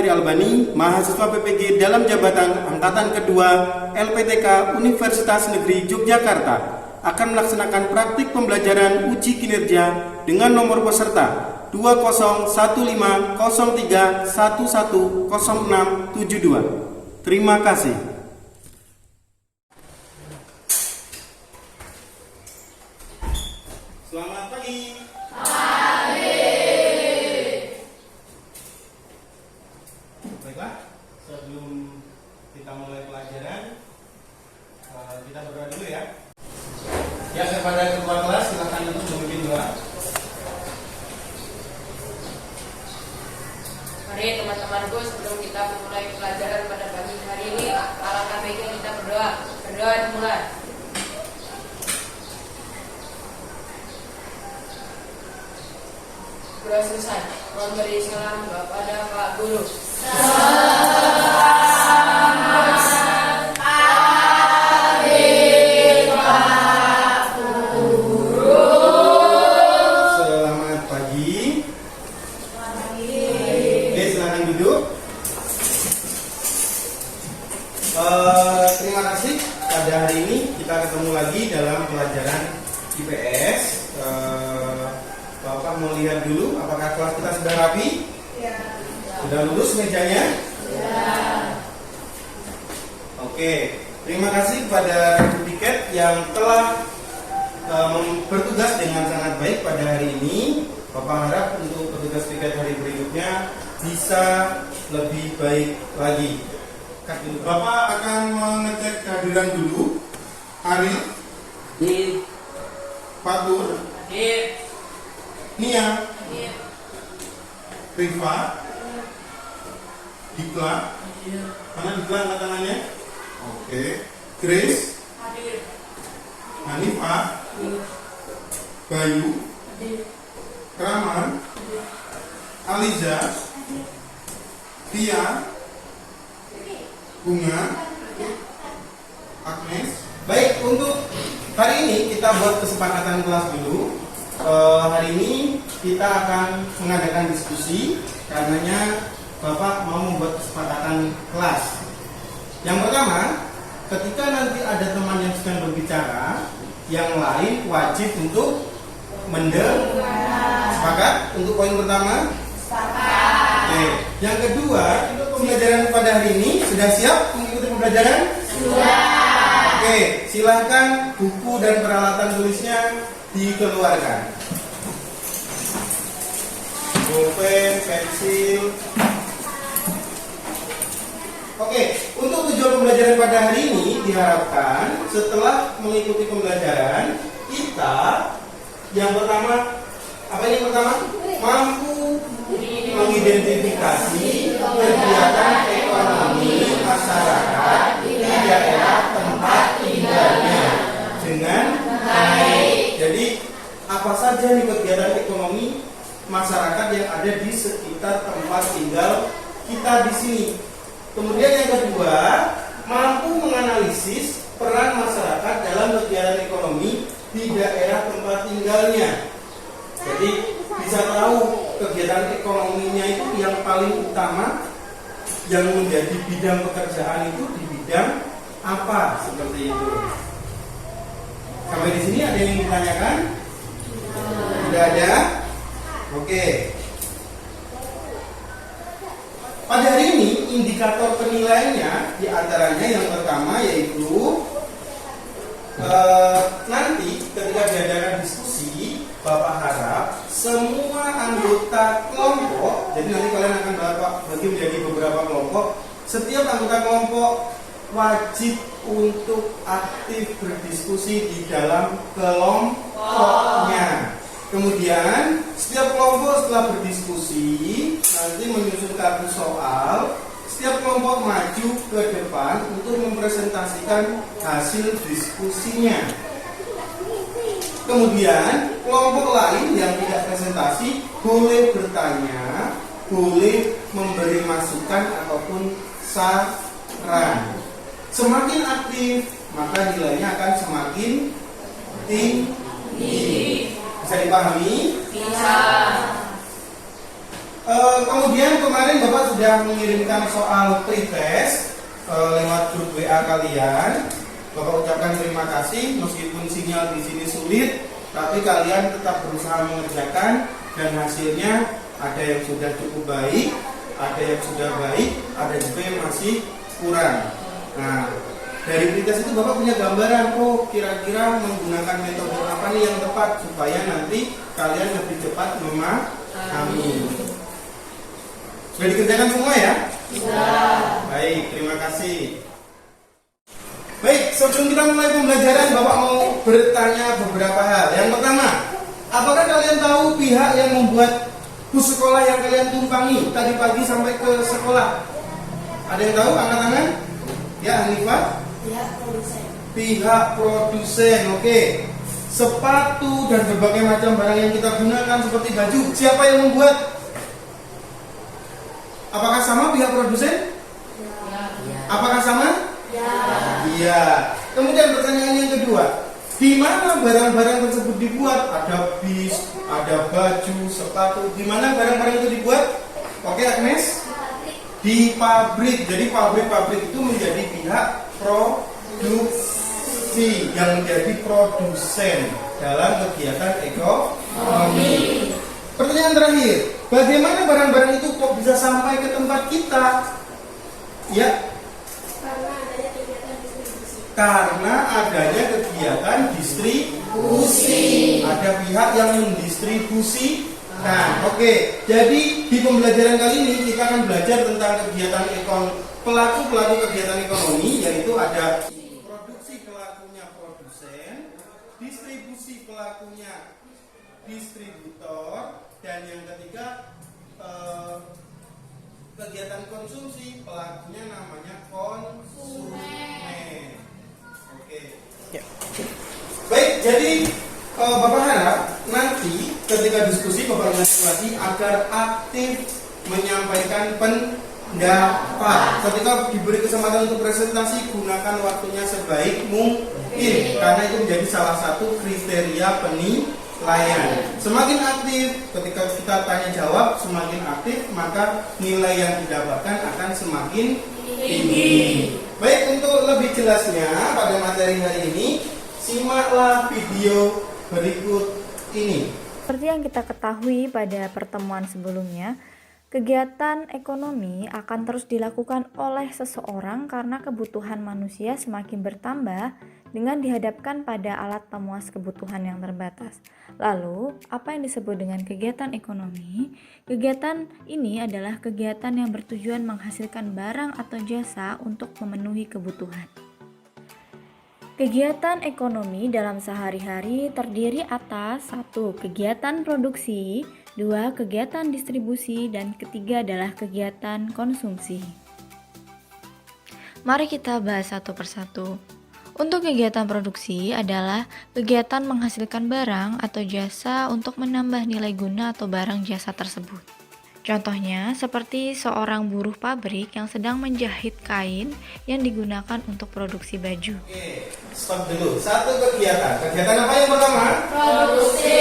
Andri Albani, mahasiswa PPG dalam jabatan Angkatan Kedua LPTK Universitas Negeri Yogyakarta, akan melaksanakan praktik pembelajaran uji kinerja dengan nomor peserta 201503110672. Terima kasih. Selamat pagi. Baiklah, sebelum kita mulai pelajaran, kita berdoa dulu ya. Ya, kepada ketua kelas silakan untuk memimpin doa. Mari teman-temanku, sebelum kita memulai pelajaran pada pagi hari ini, alangkah baiknya kita berdoa. Berdoa dimulai. Berdoa selesai. Mohon beri salam kepada Pak Guru. Selamat pagi. Oke, silakan duduk. Terima kasih. Pada hari ini kita ketemu lagi dalam pelajaran IPS. Bapak mau lihat dulu apakah kelas kita sudah rapi? Ya. Sudah lurus mejanya? Ya. Oke, terima kasih kepada Tiket yang telah bertugas dengan sangat baik pada hari ini. Bapak harap untuk petugas Tiket hari berikutnya bisa lebih baik lagi. Bapak akan mengecek kehadiran dulu. Ari, Fatur, Nia, Rifa, Dikla. Mana Dikla angkat tangannya? Oke. Grace, Hanifah, Bayu, Rahman, Aliza, Tia, Bunga, Agnes. Baik, untuk hari ini kita buat kesepakatan kelas dulu. Hari ini kita akan mengadakan diskusi, karenanya Bapak mau membuat kesepakatan kelas. Yang pertama, ketika nanti ada teman yang sedang berbicara, yang lain wajib untuk mendengar. Sepakat untuk poin pertama? Sepakat. Oke. Yang kedua, pembelajaran pada hari ini sudah siap mengikuti pembelajaran? Sudah. Oke, silahkan buku dan peralatan tulisnya dikeluarkan. Pulpen, pensil. Oke, untuk tujuan pembelajaran pada hari ini diharapkan setelah mengikuti pembelajaran kita yang pertama, apa ini yang pertama? Mampu mengidentifikasi kegiatan ekonomi masyarakat di daerah tempat tinggalnya dengan baik. Jadi apa saja nih kegiatan ekonomi masyarakat yang ada di sekitar tempat tinggal kita di sini. Kemudian yang kedua, mampu menganalisis peran masyarakat dalam kegiatan ekonomi di daerah tempat tinggalnya. Jadi bisa tahu kegiatan ekonominya itu yang paling utama, yang menjadi bidang pekerjaan itu di bidang apa, seperti itu. Sampai di sini ada yang ditanyakan? Tidak ada? Oke. Pada hari ini indikator penilaiannya diantaranya yang pertama yaitu nanti ketika diadakan diskusi, Bapak harap semua anggota kelompok, jadi nanti kalian akan Bapak bagi menjadi beberapa kelompok. Setiap anggota kelompok wajib untuk aktif berdiskusi di dalam kelompoknya. Kemudian setiap kelompok setelah berdiskusi nanti menyusun kartu soal. Setiap kelompok maju ke depan untuk mempresentasikan hasil diskusinya. Kemudian kelompok lain yang tidak presentasi boleh bertanya, boleh memberi masukan ataupun saran. Semakin aktif maka nilainya akan semakin tinggi. Bisa dipahami? Bisa. Kemudian kemarin Bapak sudah mengirimkan soal pretest lewat grup WA kalian. Bapak ucapkan terima kasih meskipun sinyal di sini sulit, tapi kalian tetap berusaha mengerjakan dan hasilnya ada yang sudah cukup baik, ada yang sudah baik, ada juga yang masih kurang. Nah, dari pretest itu Bapak punya gambaran, oh kira-kira menggunakan metode apa nih yang tepat supaya nanti kalian lebih cepat memahami. Sudah dikerjakan semua ya? Sudah. Baik, terima kasih. Baik, sebelum kita mulai pembelajaran, Bapak mau bertanya beberapa hal. Yang pertama, apakah kalian tahu pihak yang membuat bus sekolah yang kalian tumpangi tadi pagi sampai ke sekolah? Ada yang tahu? Angkat tangan. Ya, Hanifah? Pihak produsen. Pihak produsen, oke. Sepatu dan berbagai macam barang yang kita gunakan seperti baju, siapa yang membuat? Apakah sama pihak produsen? Ya. Apakah sama? Ya. Iya. Kemudian pertanyaan yang kedua, di mana barang-barang tersebut dibuat? Ada bis, ada baju, sepatu. Di mana barang-barang itu dibuat? Oke, Agnes? Di pabrik. Jadi pabrik-pabrik itu menjadi pihak produksi yang menjadi produsen dalam kegiatan ekonomi. Pertanyaan terakhir, bagaimana barang-barang itu kok bisa sampai ke tempat kita? Ya, karena adanya kegiatan distribusi. Ada pihak yang mendistribusikan. Oke, jadi di pembelajaran kali ini kita akan belajar tentang kegiatan pelaku kegiatan ekonomi, yaitu ada produksi pelakunya produsen, distribusi pelakunya distributor, dan yang ketiga kegiatan konsumsi pelakunya namanya konsumen. Oke. Baik, jadi Bapak harap nanti ketika diskusi Bapak lagi agar aktif menyampaikan pendapat. Ketika diberi kesempatan untuk presentasi, gunakan waktunya sebaik mungkin karena itu menjadi salah satu kriteria penilaian. Semakin aktif ketika kita tanya jawab, semakin aktif maka nilai yang didapatkan akan semakin tinggi. Baik, untuk lebih jelasnya pada materi hari ini, simaklah video berikut ini. Seperti yang kita ketahui pada pertemuan sebelumnya, kegiatan ekonomi akan terus dilakukan oleh seseorang karena kebutuhan manusia semakin bertambah dengan dihadapkan pada alat pemuas kebutuhan yang terbatas. Lalu, apa yang disebut dengan kegiatan ekonomi? Kegiatan ini adalah kegiatan yang bertujuan menghasilkan barang atau jasa untuk memenuhi kebutuhan. Kegiatan ekonomi dalam sehari-hari terdiri atas 1. Kegiatan produksi, 2. Kegiatan distribusi, dan ketiga adalah kegiatan konsumsi. Mari kita bahas satu persatu. Untuk kegiatan produksi adalah kegiatan menghasilkan barang atau jasa untuk menambah nilai guna atau barang jasa tersebut. Contohnya seperti seorang buruh pabrik yang sedang menjahit kain yang digunakan untuk produksi baju. Oke, stop dulu. Satu kegiatan. Kegiatan apa yang pertama? Produksi.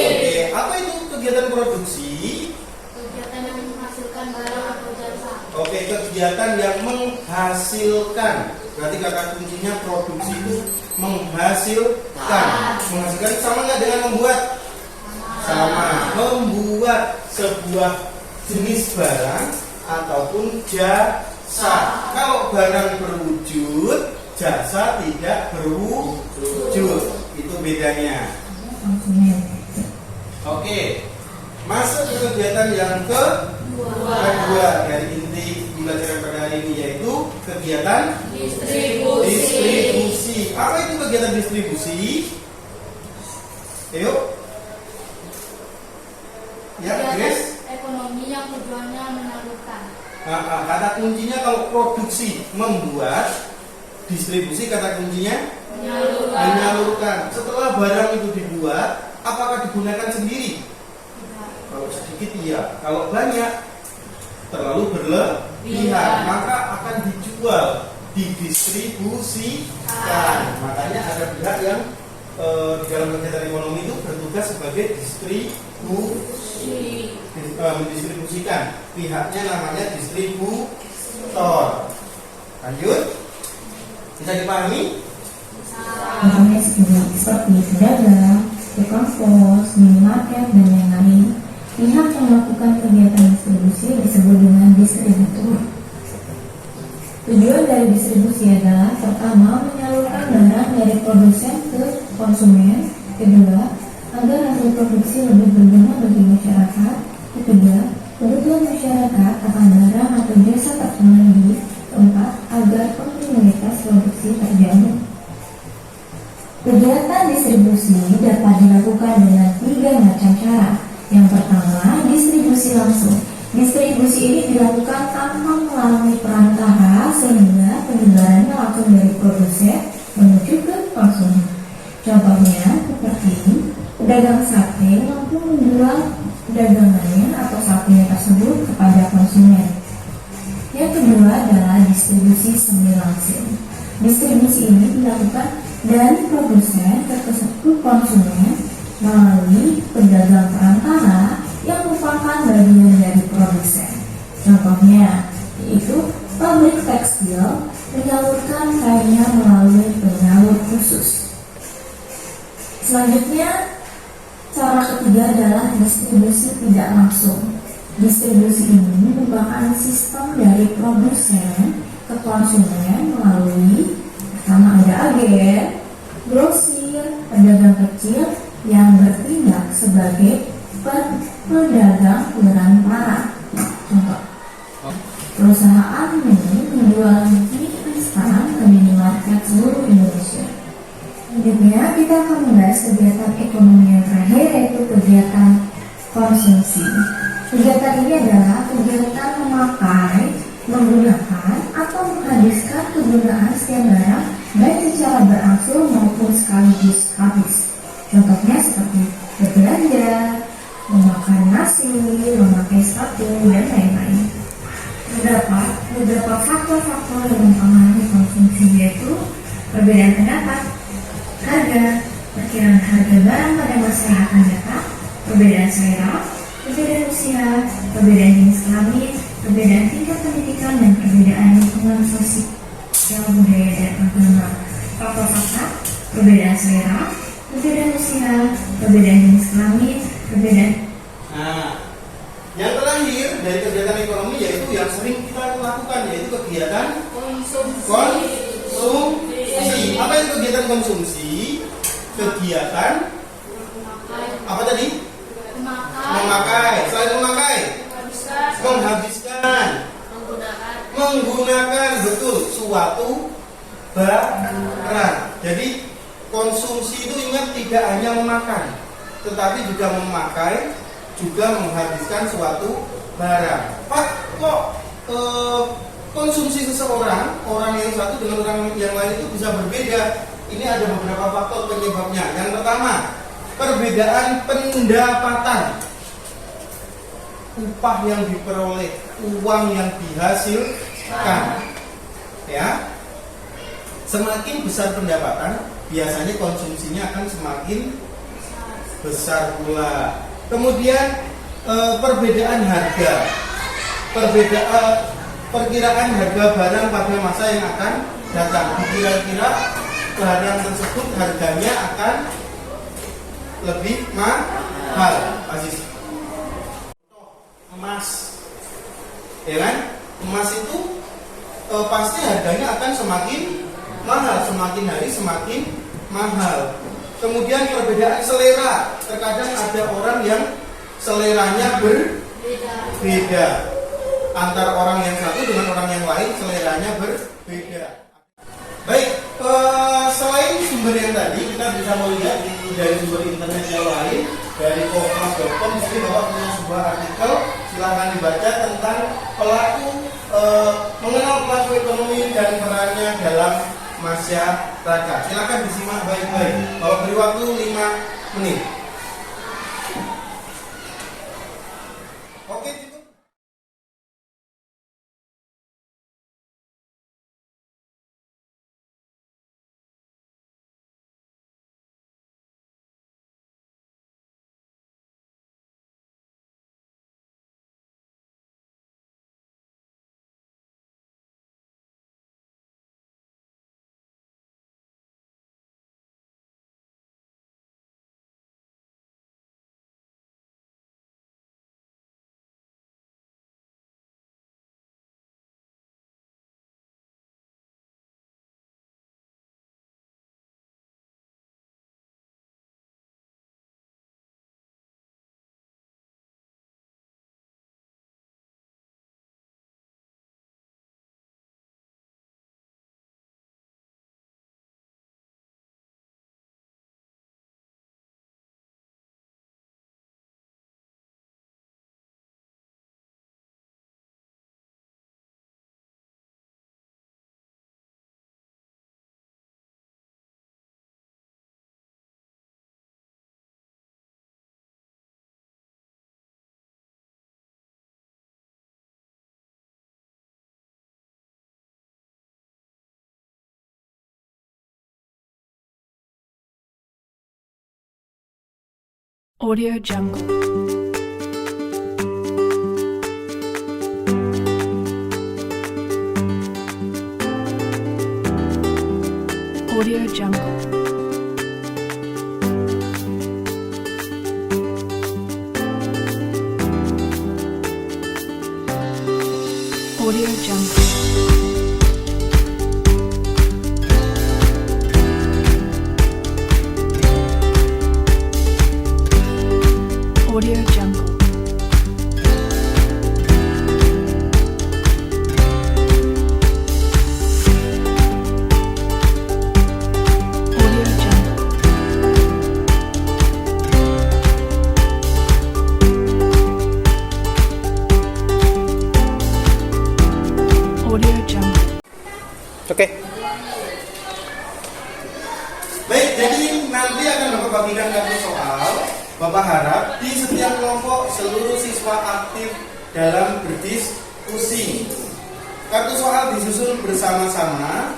Oke, apa itu kegiatan produksi? Kegiatan yang menghasilkan barang atau jasa. Oke, kegiatan yang menghasilkan. Berarti kata kuncinya produksi itu menghasilkan. Menghasilkan sama nggak dengan membuat? Sama. Membuat sebuah jenis barang ataupun jasa. Kalau barang berwujud, jasa tidak berwujud. Itu bedanya. Oke, masuk ke kegiatan yang kedua dari inti pembelajaran pada hari ini, yaitu kegiatan distribusi. Apa itu kegiatan distribusi? Ayo. Ya, Grace. Ekonomi yang tujuannya menyalurkan. Kata kuncinya kalau produksi membuat, distribusi kata kuncinya menyalurkan. Setelah barang itu dibuat, apakah digunakan sendiri? Kalau sedikit iya, kalau banyak terlalu berlebihan maka akan dijual, didistribusikan. Makanya ada pihak yang di dalam kegiatan ekonomi itu bertugas sebagai distribusi. mendistribusikan. Pihaknya namanya distributor. Lanjut. Bisa dipahami? Contohnya seperti pedagang, tukang pos, minimarket, dan yang lain. Pihak yang melakukan kegiatan distribusi disebut dengan distributor. Tujuan dari distribusi adalah pertama, menyalurkan barang dari produsen ke konsumen. Kedua, agar hasil produksi lebih berguna bagi masyarakat. Ketiga, kebutuhan masyarakat akan barang atau jasa terpenuhi. Keempat, agar kontinuitas produksi terjamin. Kegiatan distribusi dapat dilakukan dengan 3 macam cara. Yang pertama, distribusi langsung. Distribusi ini dilakukan tanpa melalui perantara sehingga penyebarannya langsung dari produsen menuju ke konsumen. Contohnya seperti pedagang sate mampu menjual dagangannya atau satenya tersebut kepada konsumen. Yang kedua adalah distribusi semi langsung. Distribusi ini dilakukan dari produsen ke konsumen melalui pedagang perantara yang merupakan bagian dari produsen. Contohnya yaitu pabrik tekstil menyalurkan kainnya melalui penyalur khusus. Selanjutnya, cara ketiga adalah distribusi tidak langsung. Distribusi ini merupakan sistem dari produsen ke konsumen melalui pertama ada agen, grosir, pedagang kecil yang bertindak sebagai pedagang perantara. Contoh, perusahaan ini menjual mie instan ke minimarket seluruh Indonesia. Selanjutnya kita akan membahas kegiatan ekonomi yang terakhir, yaitu kegiatan konsumsi. Kegiatan ini adalah kegiatan memakai, menggunakan, atau menghabiskan kegunaan setiap barang baik secara berangsur maupun sekaligus habis. Contohnya seperti berbelanja, memakan nasi, memakai sepatu, dan lain-lain. Beberapa faktor-faktor yang mempengaruhi konsumsi yaitu perbedaan pendapat, harga, perkiraan harga barang pada masa yang akan datang, perbedaan selera, perbedaan usia, perbedaan jenis kelamin, perbedaan tingkat pendidikan, dan perbedaan lingkungan sosial, budaya, dan agama. Faktor-faktor, perbedaan selera, perbedaan usia, perbedaan jenis kelamin, perbedaan. Nah, yang terakhir dari kegiatan ekonomi yaitu yang sering kita lakukan, yaitu kegiatan konsumsi. Apa itu kegiatan konsumsi? Kegiatan apa tadi? Memakai. Selain memakai, menghabiskan, menggunakan, betul, suatu barang. Jadi konsumsi itu ingat tidak hanya memakan, tetapi juga memakai, juga menghabiskan suatu barang. Pak, kok konsumsi seseorang, orang yang satu dengan orang yang lain itu bisa berbeda? Ini ada beberapa faktor penyebabnya. Yang pertama, perbedaan pendapatan. Upah yang diperoleh, uang yang dihasilkan. Ya. Semakin besar pendapatan, biasanya konsumsinya akan semakin besar pula. Kemudian perbedaan harga, perkiraan harga barang pada masa yang akan datang. Kira-kira barang tersebut harganya akan lebih mahal. Aziz, emas, ya kan? Emas itu pasti harganya akan semakin mahal, semakin hari semakin mahal. Kemudian perbedaan selera, terkadang ada orang yang seleranya berbeda. Antara orang yang satu dengan orang yang lain seleranya berbeda. Baik, selain sumber yang tadi kita bisa melihat dari sumber internet yang lain, dari kompas.com. Di sini Bapak punya sebuah artikel, silahkan dibaca tentang mengenal pelaku ekonomi dan perannya dalam masyarakat. Silakan disimak baik-baik. Bapak beri waktu 5 menit. Audio Jungle. Audio Jungle. Audio Jungle. Audio Jungle. Audio Jungle. Audio Jungle. Oke. Baik, jadi nanti akan Bapak bagikan kartu soal. Bapak harap di setiap kelompok seluruh siswa aktif dalam berdiskusi. Kartu soal disusun bersama-sama,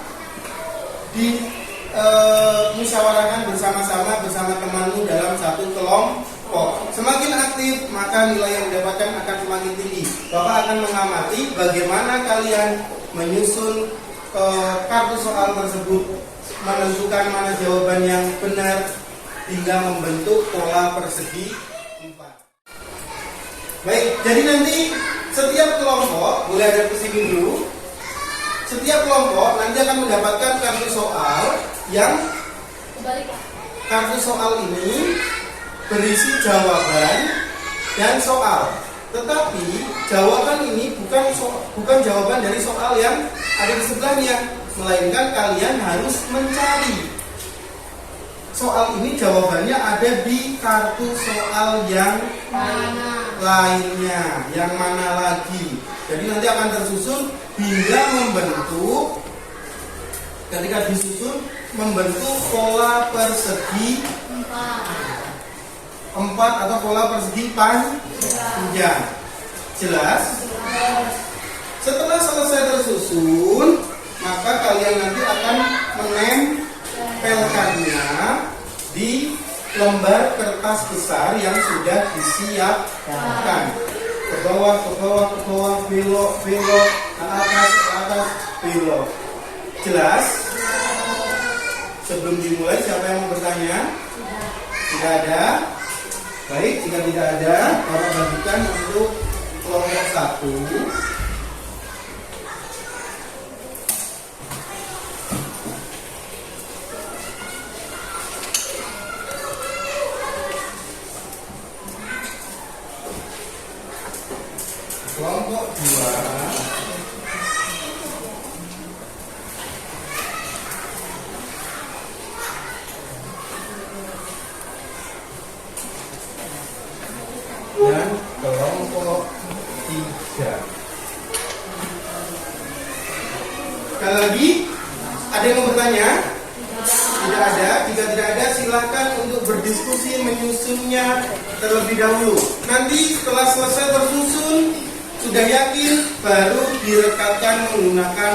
musyawarahkan bersama-sama bersama temanmu dalam satu kelompok. Semakin aktif, maka nilai yang didapatkan akan semakin tinggi. Bapak akan mengamati bagaimana kalian menyusun kartu soal tersebut, menentukan mana jawaban yang benar, hingga membentuk pola persegi 4. Baik, jadi nanti setiap kelompok, boleh ada kesini dulu. Setiap kelompok nanti akan mendapatkan kartu soal yang kartu soal ini berisi jawaban dan soal. Tetapi jawaban ini bukan jawaban dari soal yang ada di sebelahnya, melainkan kalian harus mencari soal ini jawabannya ada di kartu soal yang lainnya, yang mana lagi. Jadi nanti akan tersusun hingga membentuk, ketika disusun membentuk pola persegi 4 atau pola persegi panjang. Jelas? Setelah selesai tersusun, maka kalian nanti akan menempelkannya di lembar kertas besar yang sudah disiapkan. Ke bawah, belok, ke atas, belok. Jelas? Sebelum dimulai, siapa yang mau bertanya? Tidak ada? Baik, jika tidak ada, Bapak bagikan untuk kelompok 1. Kelompok 2. Dan kelompok 3. Sekali lagi, ada yang mau bertanya? Tidak ada. Jika tidak ada, silakan untuk berdiskusi menyusunnya terlebih dahulu. Nanti setelah selesai tersusun, sudah yakin, baru direkatkan menggunakan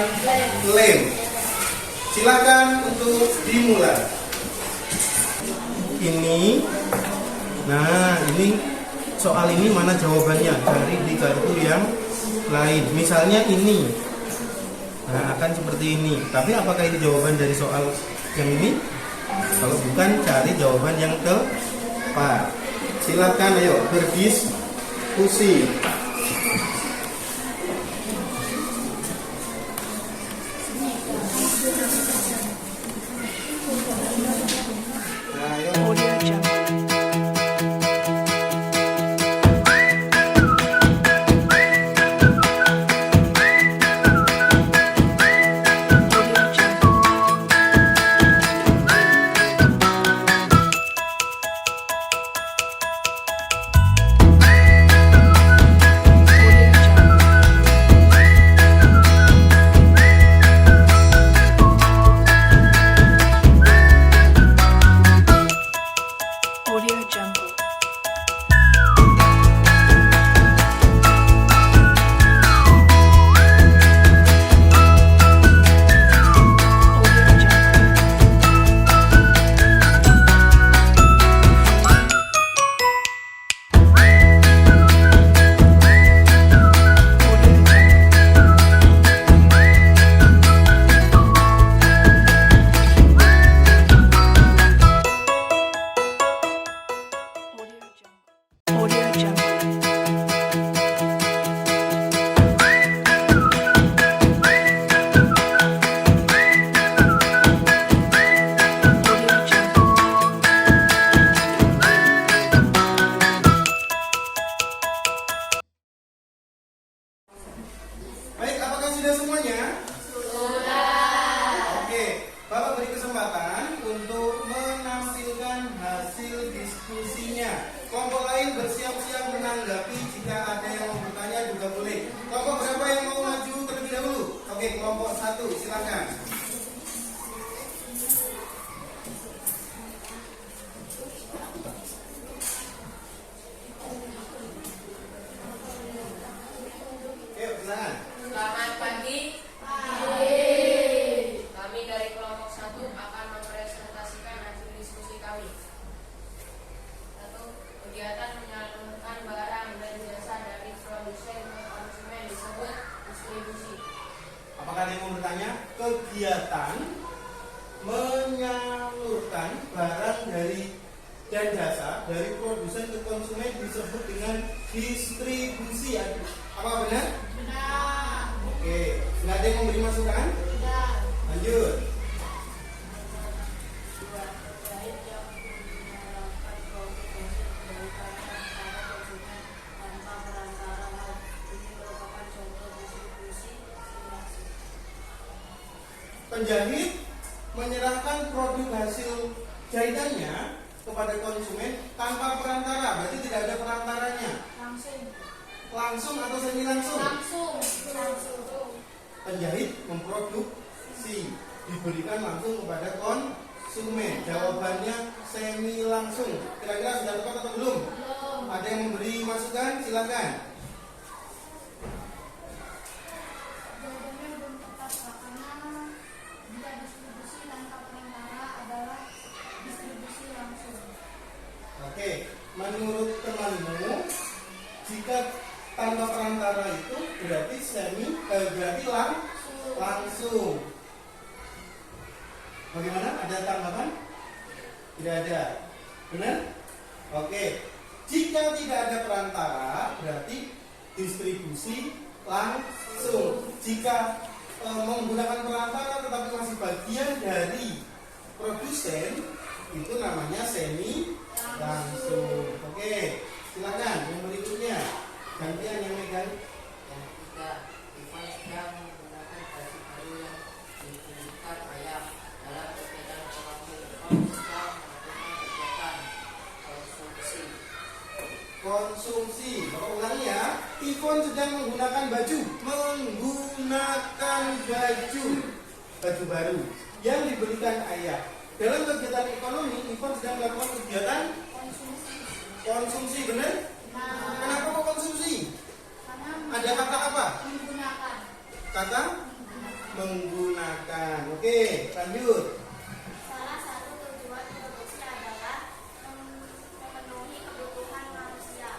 lem. Silakan untuk dimulai. Ini, ini soal ini mana jawabannya? Cari di kartu yang lain. Misalnya ini, akan seperti ini. Tapi apakah ini jawaban dari soal yang ini? Kalau bukan, cari jawaban yang tepat. Silakan, ayo berdiskusi. Audio Jungle. Audio Jungle. Audio lain bersiap-siap menanggapi. Jika ada yang mau bertanya juga boleh. Kelompok berapa yang mau maju terlebih dahulu? Oke, kelompok 1 silakan. Yuk, silakan. Selamat pagi. Kami dari kelompok 1 akan mempresentasikan hasil diskusi kami. 1. Kegiatan menyalurkan barang dan jasa dari produsen ke konsumen disebut distribusi. Apakah ada yang mau bertanya? Kegiatan menyalurkan barang dan jasa dari produsen ke konsumen disebut dengan distribusi. Apa benar? Benar. Oke, nggak ada yang memberi masukan? Tidak. Lanjut. Baik yang menyalurkan produk hasil dari kalangan para konsumen tanpa perantara. Hal ini merupakan contoh distribusi langsung. Penjahit menyerahkan produk hasil jahitannya kepada konsumen tanpa perantara, berarti tidak ada perantaranya. Langsung atau semi langsung? Langsung. Penjahit memproduksi, diberikan langsung kepada konsumen. Jawabannya semi langsung. Kira-kira sudah tepat atau belum? Belum. Ada yang memberi masukan? Silakan. Jawabannya belum tepat karena jika distribusi tanpa perantara adalah distribusi langsung. Oke, menurut temanmu, jika tanpa perantara itu berarti langsung. Bagaimana? Ada tanggapan? Tidak ada. Benar? Oke. Jika tidak ada perantara berarti distribusi langsung. Jika menggunakan perantara tetapi masih bagian dari produsen, itu namanya semi langsung. Oke, silakan yang berikutnya. Gantian yang megang. Yang ketiga, Ivan sedang menggunakan baju baru yang dibelikan ayah dalam kegiatan ekonomi. Ivan sedang melakukan kegiatan Konsumsi. Bapak ulangi ya. Ivon sedang menggunakan baju baju baru yang dibelikan ayah. Dalam kegiatan ekonomi, Ivon sedang melakukan kegiatan konsumsi, benar? Kenapa kok konsumsi? Ada kata apa? Menggunakan. Kata menggunakan. Oke, lanjut. Salah satu tujuan produksi adalah memenuhi kebutuhan manusia.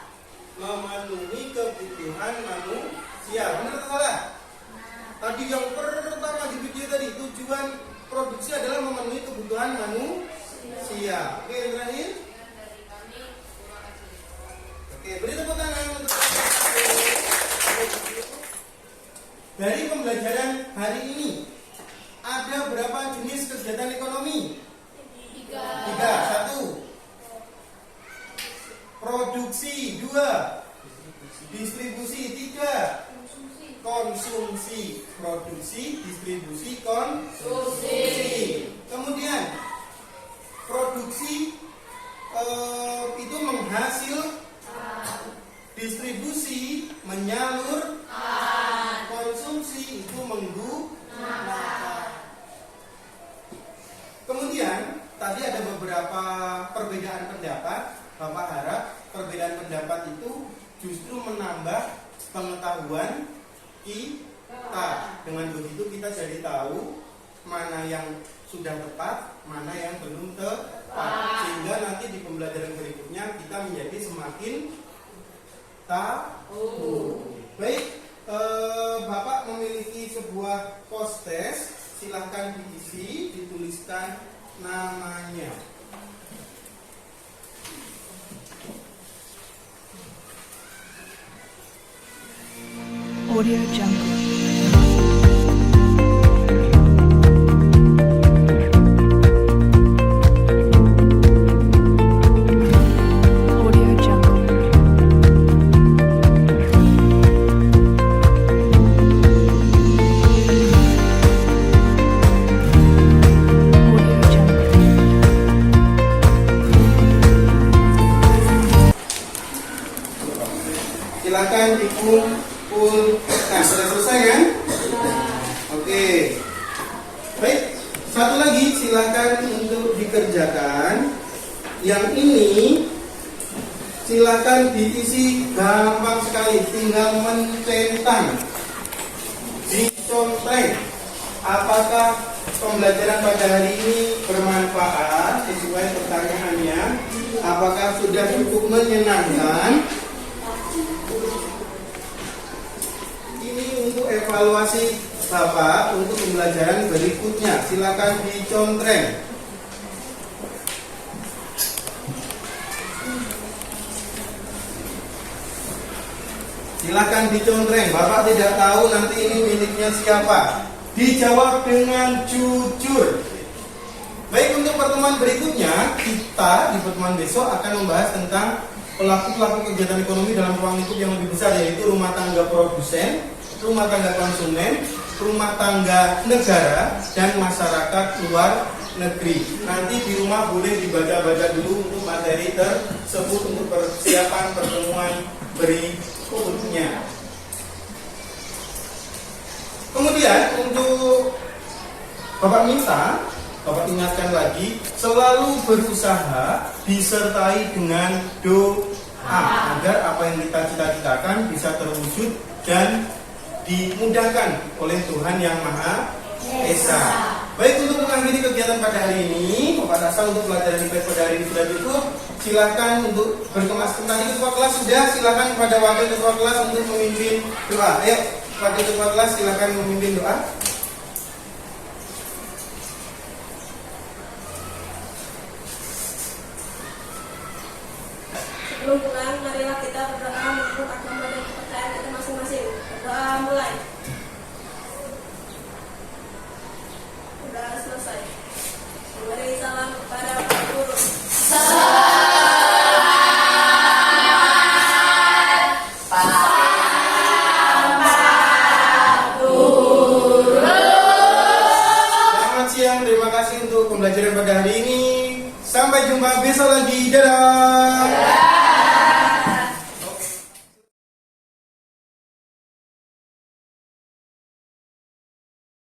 Memenuhi kebutuhan manusia. Benar atau salah? Tadi yang pertama di video tadi, tujuan produksi adalah memenuhi kebutuhan manusia. Oke, yang terakhir. Dari kami, terima kasih. Oke, beri tepuk tangan untuk dari pembelajaran hari ini. Ada berapa jenis kegiatan ekonomi? 3. 1. Produksi. 2. Distribusi. 3. Konsumsi. Produksi, distribusi, konsumsi. Kemudian produksi itu menghasilkan, distribusi menyalur, konsumsi itu menggunakan. Kemudian tadi ada beberapa perbedaan pendapat. Bapak harap perbedaan pendapat itu justru menambah pengetahuan kita. Dengan begitu kita jadi tahu mana yang sudah tepat, mana yang belum tepat, sehingga nanti di pembelajaran berikutnya kita menjadi semakin tahu. Baik, Bapak memiliki sebuah post test, silahkan diisi, dituliskan namanya. Audio Jungle. Audio Jungle. Audio Jungle. Silakan dikumpul. Nah, sudah selesai kan? Oke. Baik, satu lagi silakan untuk dikerjakan. Yang ini silakan diisi, gampang sekali, tinggal mencentang, dicontreng. Apakah pembelajaran pada hari ini bermanfaat sesuai pertanyaannya? Apakah sudah cukup menyenangkan? Ini untuk evaluasi Bapak untuk pembelajaran berikutnya. Silakan dicontreng. Silakan dicontreng. Bapak tidak tahu nanti ini miliknya siapa. Dijawab dengan jujur. Baik, untuk pertemuan berikutnya, kita di pertemuan besok akan membahas tentang pelaku-pelaku kegiatan ekonomi dalam ruang lingkup yang lebih besar, yaitu rumah tangga produsen, rumah tangga konsumen, rumah tangga negara, dan masyarakat luar negeri. Nanti di rumah boleh dibaca-baca dulu untuk materi tersebut untuk persiapan pertemuan berikutnya. Kemudian untuk Bapak minta, Bapak ingatkan lagi, selalu berusaha disertai dengan doa agar apa yang kita cita-citakan bisa terwujud dan dimudahkan oleh Tuhan Yang Maha Esa. Baik, untuk mengakhiri kegiatan pada hari ini, Bapak rasa untuk pelajaran IPS pada hari ini sudah cukup. Silakan untuk berkemas tentang ketua kelas sudah. Silakan kepada wakil ketua kelas untuk memimpin doa. Ayo, wakil ketua kelas silakan memimpin doa. Sebelum pulang, marilah kita berdoa menurut agama dan kepercayaan kita masing-masing. Berdoa mulai. Sudah selesai. Memberi salam kepada Pak Guru. Selamat siang, terima kasih untuk pembelajaran pada hari ini. Sampai jumpa besok lagi. Dadah.